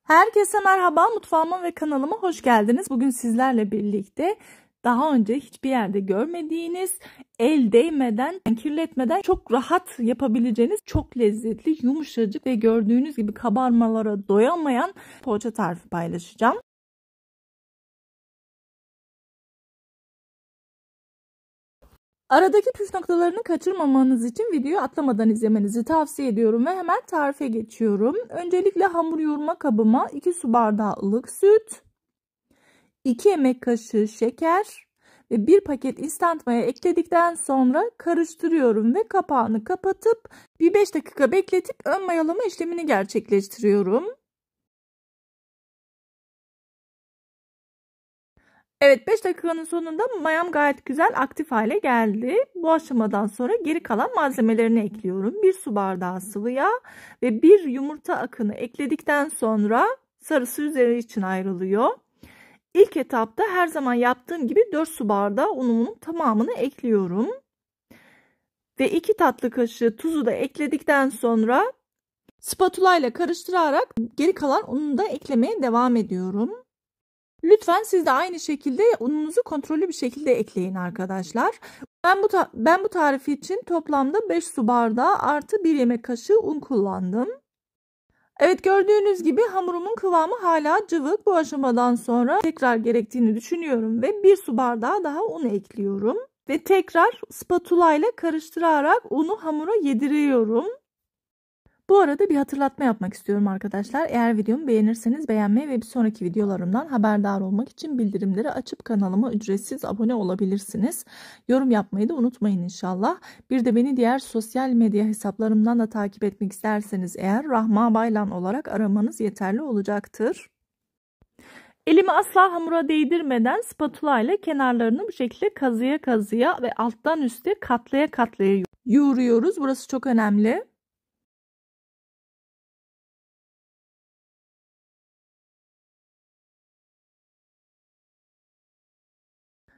Herkese merhaba, mutfağıma ve kanalıma hoş geldiniz. Bugün sizlerle birlikte daha önce hiçbir yerde görmediğiniz, el değmeden, kirletmeden çok rahat yapabileceğiniz çok lezzetli, yumuşacık ve gördüğünüz gibi kabarmalara doyamayan poğaça tarifi paylaşacağım. Aradaki püf noktalarını kaçırmamanız için videoyu atlamadan izlemenizi tavsiye ediyorum ve hemen tarife geçiyorum. Öncelikle hamur yoğurma kabıma 2 su bardağı ılık süt, 2 yemek kaşığı şeker ve 1 paket instant maya ekledikten sonra karıştırıyorum ve kapağını kapatıp bir 5 dakika bekletip ön mayalama işlemini gerçekleştiriyorum. Evet, 5 dakikanın sonunda mayam gayet güzel aktif hale geldi. Bu aşamadan sonra geri kalan malzemelerini ekliyorum. 1 su bardağı sıvı yağ ve 1 yumurta akını ekledikten sonra sarısı üzeri için ayrılıyor. İlk etapta her zaman yaptığım gibi 4 su bardağı unumun tamamını ekliyorum. Ve 2 tatlı kaşığı tuzu da ekledikten sonra spatula ile karıştırarak geri kalan ununu da eklemeye devam ediyorum. Lütfen siz de aynı şekilde ununuzu kontrollü bir şekilde ekleyin arkadaşlar. Ben bu tarifi için toplamda 5 su bardağı artı 1 yemek kaşığı un kullandım. Evet, gördüğünüz gibi hamurumun kıvamı hala cıvık. Bu aşamadan sonra tekrar gerektiğini düşünüyorum ve 1 su bardağı daha un ekliyorum. Ve tekrar spatula ile karıştırarak unu hamura yediriyorum. Bu arada bir hatırlatma yapmak istiyorum arkadaşlar. Eğer videomu beğenirseniz beğenmeyi ve bir sonraki videolarımdan haberdar olmak için bildirimleri açıp kanalıma ücretsiz abone olabilirsiniz. Yorum yapmayı da unutmayın inşallah. Bir de beni diğer sosyal medya hesaplarımdan da takip etmek isterseniz eğer Rahma Baylan olarak aramanız yeterli olacaktır. Elimi asla hamura değdirmeden spatula ile kenarlarını bu şekilde kazıya kazıya ve alttan üste katlaya katlaya yoğuruyoruz. Burası çok önemli.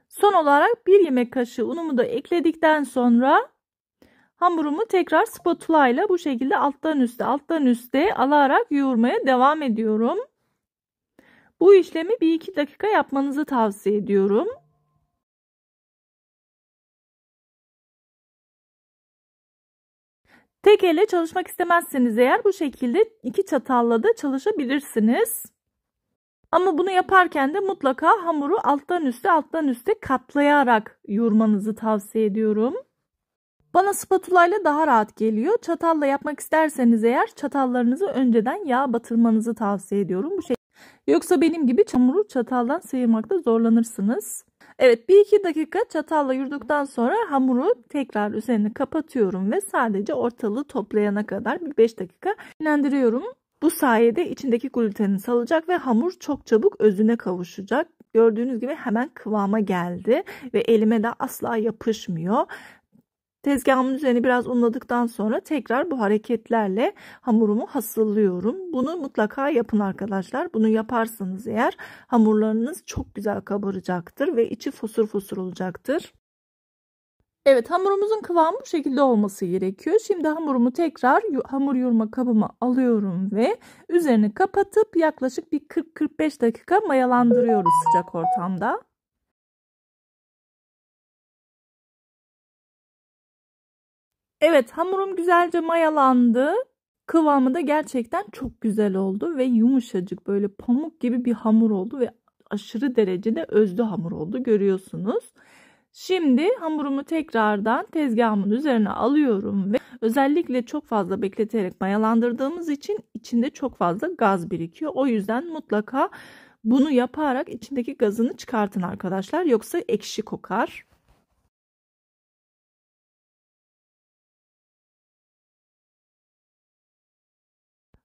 Son olarak 1 yemek kaşığı unumu da ekledikten sonra hamurumu tekrar spatula ile bu şekilde alttan üste alarak yoğurmaya devam ediyorum. Bu işlemi 1-2 dakika yapmanızı tavsiye ediyorum. Tek elle çalışmak istemezseniz eğer bu şekilde 2 çatalla da çalışabilirsiniz. Ama bunu yaparken de mutlaka hamuru alttan üste katlayarak yoğurmanızı tavsiye ediyorum. Bana spatula ile daha rahat geliyor. Çatalla yapmak isterseniz eğer çatallarınızı önceden yağ batırmanızı tavsiye ediyorum. Yoksa benim gibi hamuru çataldan sıyırmakta zorlanırsınız. Evet, 1-2 dakika çatalla yoğurduktan sonra hamuru tekrar üzerine kapatıyorum ve sadece ortalığı toplayana kadar bir 5 dakika dinlendiriyorum. Bu sayede içindeki gluteni salacak ve hamur çok çabuk özüne kavuşacak. Gördüğünüz gibi hemen kıvama geldi ve elime de asla yapışmıyor. Tezgahımın üzerine biraz unladıktan sonra tekrar bu hareketlerle hamurumu hasırlıyorum. Bunu mutlaka yapın arkadaşlar. Bunu yaparsanız eğer hamurlarınız çok güzel kabaracaktır ve içi fosur fosur olacaktır. Evet, hamurumuzun kıvamı bu şekilde olması gerekiyor. Şimdi hamurumu tekrar hamur yoğurma kabıma alıyorum ve üzerini kapatıp yaklaşık bir 40-45 dakika mayalandırıyoruz sıcak ortamda. Evet, hamurum güzelce mayalandı. Kıvamı da gerçekten çok güzel oldu ve yumuşacık, böyle pamuk gibi bir hamur oldu ve aşırı derecede özlü hamur oldu, görüyorsunuz. Şimdi hamurumu tekrardan tezgahımın üzerine alıyorum ve özellikle çok fazla bekleterek mayalandırdığımız için içinde çok fazla gaz birikiyor. O yüzden mutlaka bunu yaparak içindeki gazını çıkartın arkadaşlar, yoksa ekşi kokar.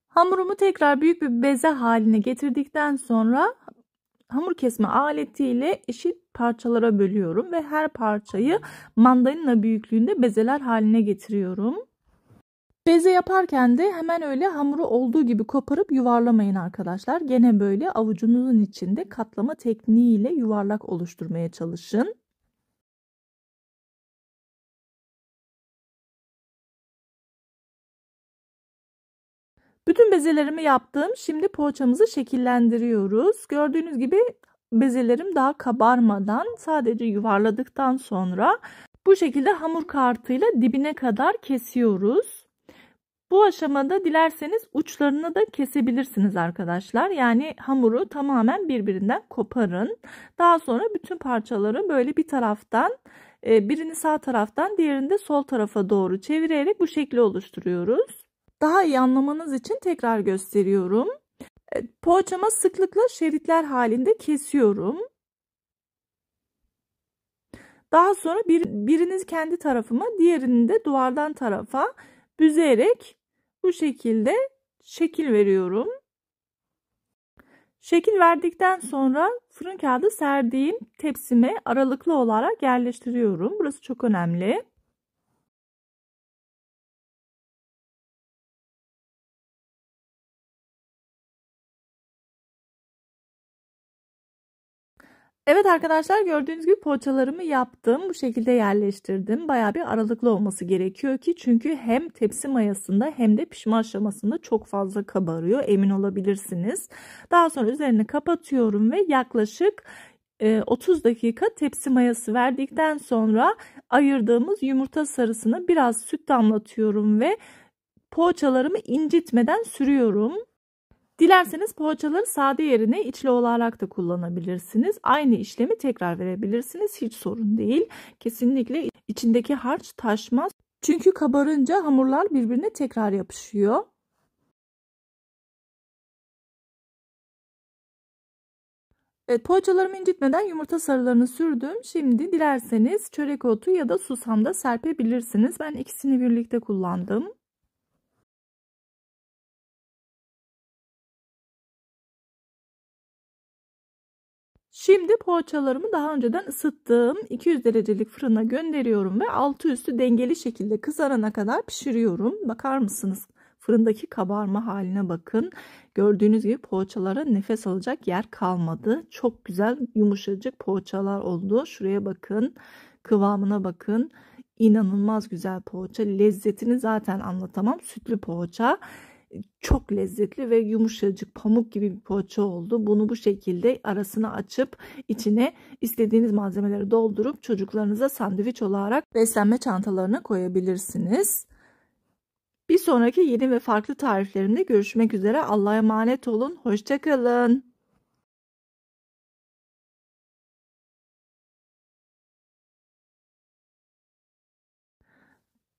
Hamurumu tekrar büyük bir beze haline getirdikten sonra hamur kesme aletiyle eşit parçalara bölüyorum ve her parçayı mandalina büyüklüğünde bezeler haline getiriyorum. Beze yaparken de hemen öyle hamuru olduğu gibi koparıp yuvarlamayın arkadaşlar. Gene böyle avucunuzun içinde katlama tekniğiyle yuvarlak oluşturmaya çalışın. Bütün bezelerimi yaptım. Şimdi poğaçamızı şekillendiriyoruz. Gördüğünüz gibi bezelerim daha kabarmadan sadece yuvarladıktan sonra bu şekilde hamur kartıyla dibine kadar kesiyoruz. Bu aşamada dilerseniz uçlarını da kesebilirsiniz arkadaşlar. Yani hamuru tamamen birbirinden koparın. Daha sonra bütün parçaları böyle bir taraftan, birini sağ taraftan, diğerini de sol tarafa doğru çevirerek bu şekli oluşturuyoruz. Daha iyi anlamanız için tekrar gösteriyorum. Poğaçama sıklıkla şeritler halinde kesiyorum. Daha sonra biriniz kendi tarafıma, diğerini de duvardan tarafa büzerek bu şekilde şekil veriyorum. Şekil verdikten sonra fırın kağıdı serdiğim tepsime aralıklı olarak yerleştiriyorum. Burası çok önemli. Evet arkadaşlar, gördüğünüz gibi poğaçalarımı yaptım. Bu şekilde yerleştirdim. Bayağı bir aralıklı olması gerekiyor ki çünkü hem tepsi mayasında hem de pişme aşamasında çok fazla kabarıyor. Emin olabilirsiniz. Daha sonra üzerini kapatıyorum ve yaklaşık 30 dakika tepsi mayası verdikten sonra ayırdığımız yumurta sarısını biraz süt damlatıyorum ve poğaçalarımı incitmeden sürüyorum. Dilerseniz poğaçaları sade yerine içli olarak da kullanabilirsiniz. Aynı işlemi tekrar verebilirsiniz. Hiç sorun değil. Kesinlikle içindeki harç taşmaz. Çünkü kabarınca hamurlar birbirine tekrar yapışıyor. Evet, poğaçalarımı incitmeden yumurta sarılarını sürdüm. Şimdi dilerseniz çörek otu ya da susam da serpebilirsiniz. Ben ikisini birlikte kullandım. Şimdi poğaçalarımı daha önceden ısıttığım 200 derecelik fırına gönderiyorum ve altı üstü dengeli şekilde kızarana kadar pişiriyorum. Bakar mısınız? Fırındaki kabarma haline bakın. Gördüğünüz gibi poğaçalara nefes alacak yer kalmadı. Çok güzel yumuşacık poğaçalar oldu. Şuraya bakın. Kıvamına bakın. İnanılmaz güzel poğaça. Lezzetini zaten anlatamam. Sütlü poğaça. Çok lezzetli ve yumuşacık pamuk gibi bir poğaça oldu. Bunu bu şekilde arasını açıp içine istediğiniz malzemeleri doldurup çocuklarınıza sandviç olarak beslenme çantalarına koyabilirsiniz. Bir sonraki yeni ve farklı tariflerimde görüşmek üzere. Allah'a emanet olun. Hoşça kalın.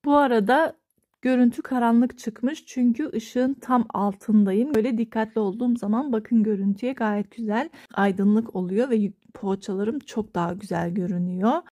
Bu arada görüntü karanlık çıkmış çünkü ışığın tam altındayım. Böyle dikkatli olduğum zaman bakın görüntüye gayet güzel aydınlık oluyor ve poğaçalarım çok daha güzel görünüyor.